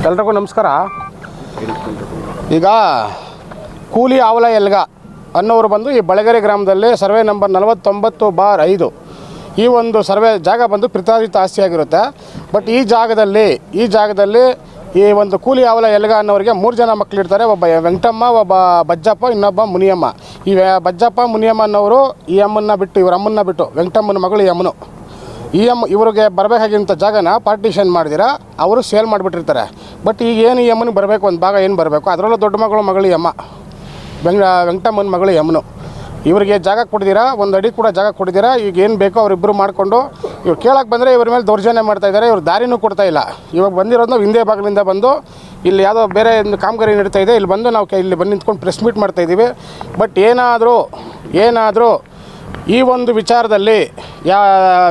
ಎಲ್ರಿಗೂ ನಮಸ್ಕಾರ. ಈಗ ಕೂಲಿ ಆವಲ ಎಲ್ಗ ಅನ್ನೋರು ಬಂದು ಈ ಬಳಗೆರೆ ಗ್ರಾಮದಲ್ಲಿ ಸರ್ವೆ ನಂಬರ್ 49/5 ಈ ಒಂದು ಸರ್ವೆ ಜಾಗ ಬಂದು ಪ್ರತಿಪಾದಿತ ಆಸ್ತಿಯಾಗಿರುತ್ತೆ. ಬಟ್ ಈ ಜಾಗದಲ್ಲಿ ಈ ಒಂದು ಕೂಲಿ ಆವಲ ಎಲ್ಗ ಅನ್ನೋರಿಗೆ 3 ಜನ ಮಕ್ಕಳಿರ್ತಾರೆ. ಒಬ್ಬ ವೆಂಕಟಮ್ಮ, ಒಬ್ಬ ಬಜ್ಜಪ್ಪ, ಇನ್ನೊಬ್ಬ ಮುನಿಯಮ್ಮ. ಈ ಬಜ್ಜಪ್ಪ ಮುನಿಯಮ್ಮ ಅನ್ನೋರು ಈ ಅಮ್ಮನ್ನ ಬಿಟ್ಟು, ಇವರ ಅಮ್ಮನ್ನ ಬಿಟ್ಟು, ವೆಂಕಟಮ್ಮನ ಮಗಳು ಈ ಅಮ್ಮನು, ಇವ್ರಿಗೆ ಬರಬೇಕಾಗಿಂಥ ಜಾಗನ ಪಾರ್ಟಿಷನ್ ಮಾಡಿದಿರಾ ಅವರು ಸೇಲ್ ಮಾಡಿಬಿಟ್ಟಿರ್ತಾರೆ. ಬಟ್ ಈಗ ಏನು ಈ ಅಮ್ಮನಿಗೆ ಬರಬೇಕು, ಒಂದು ಭಾಗ ಏನು ಬರಬೇಕು, ಅದರಲ್ಲೂ ದೊಡ್ಡ ಮಗಳು ಈ ಅಮ್ಮ, ವೆಂಕಟಮ್ಮನ ಮಗಳು ಈ ಅಮ್ಮನು. ಇವರಿಗೆ ಜಾಗ ಕೊಡ್ದಿರಾ, ಒಂದು ಅಡಿ ಕೂಡ ಜಾಗ ಕೊಡ್ದಿರಾ. ಈಗ ಏನು ಬೇಕೋ ಅವರಿಬ್ಬರು ಮಾಡಿಕೊಂಡು ಇವ್ರು ಕೇಳಕ್ಕೆ ಬಂದರೆ ಇವ್ರ ಮೇಲೆ ದೌರ್ಜನ್ಯ ಮಾಡ್ತಾಯಿದ್ದಾರೆ. ಇವ್ರು ದಾರಿನೂ ಕೊಡ್ತಾಯಿಲ್ಲ. ಇವಾಗ ಬಂದಿರೋದು ನಾವು ಹಿಂದೆ ಭಾಗದಿಂದ ಬಂದು ಇಲ್ಲಿ ಯಾವುದೋ ಬೇರೆ ಒಂದು ಕಾಮಗಾರಿ ನಡೀತಾ ಇದೆ, ಇಲ್ಲಿ ಬಂದು ನಾವು ಇಲ್ಲಿ ಬಂದು ನಿಂತ್ಕೊಂಡು ಪ್ರೆಸ್ ಮೀಟ್ ಮಾಡ್ತಾಯಿದ್ದೀವಿ. ಬಟ್ ಏನಾದರೂ ಈ ಒಂದು ವಿಚಾರದಲ್ಲಿ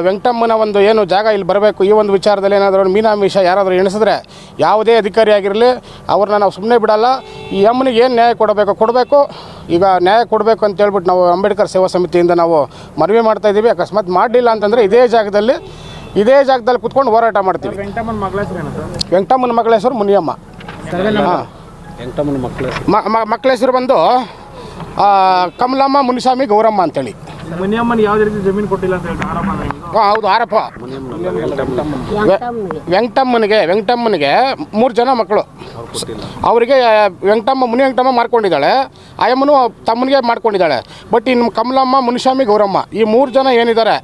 ವೆಂಕಟಮ್ಮನ ಒಂದು ಏನು ಜಾಗ ಇಲ್ಲಿ ಬರಬೇಕು, ಈ ಒಂದು ವಿಚಾರದಲ್ಲಿ ಏನಾದರೂ ಮೀನಾಮೀಷ ಯಾರಾದರೂ ಎಣಿಸಿದ್ರೆ ಯಾವುದೇ ಅಧಿಕಾರಿ ಆಗಿರಲಿ ಅವ್ರನ್ನ ನಾವು ಸುಮ್ಮನೆ ಬಿಡಲ್ಲ. ಈ ಅಮ್ಮನಿಗೆ ಏನು ನ್ಯಾಯ ಕೊಡಬೇಕು. ಈಗ ನ್ಯಾಯ ಕೊಡಬೇಕು ಅಂತ ಹೇಳ್ಬಿಟ್ಟು ನಾವು ಅಂಬೇಡ್ಕರ್ ಸೇವಾ ಸಮಿತಿಯಿಂದ ನಾವು ಮನವಿ ಮಾಡ್ತಾಯಿದ್ದೀವಿ. ಅಕಸ್ಮಾತ್ ಮಾಡಲಿಲ್ಲ ಅಂತಂದರೆ ಇದೇ ಜಾಗದಲ್ಲಿ ಕುತ್ಕೊಂಡು ಹೋರಾಟ ಮಾಡ್ತೀವಿ. ವೆಂಕಟಮ್ಮನ ಮಗಳ ಹೆಸರು ಮುನಿಯಮ್ಮ. ವೆಂಕಟಮ್ಮನ ಮಕ್ಕಳ ಹೆಸರು ಬಂದು ಕಮಲಮ್ಮ, ಮುನಿಸ್ವಾಮಿ, ಗೌರಮ್ಮ ಅಂತೇಳಿ. ಮುನಿಯಮ್ಮನ ಯಾವುದೇ ರೀತಿ ಜಮೀನು ಕೊಟ್ಟಿಲ್ಲ ಅಂತ ಹೇಳಿ ಆರೋಪ. ಹೌದು, ಆರೋಪ. ವೆಂಕಟಮ್ಮನಿಗೆ 3 ಜನ ಮಕ್ಕಳು. ಅವರಿಗೆ ಮುನಿವೆಂಕಟಮ್ಮ ಮಾಡ್ಕೊಂಡಿದ್ದಾಳೆ, ಆಯಮ್ಮನು ತಮ್ಮನಿಗೆ ಮಾಡ್ಕೊಂಡಿದ್ದಾಳೆ. ಬಟ್ ಇನ್ನು ಕಮಲಮ್ಮ, ಮುನಿಸ್ವಾಮಿ, ಗೌರಮ್ಮ ಈ 3 ಜನ ಏನಿದ್ದಾರೆ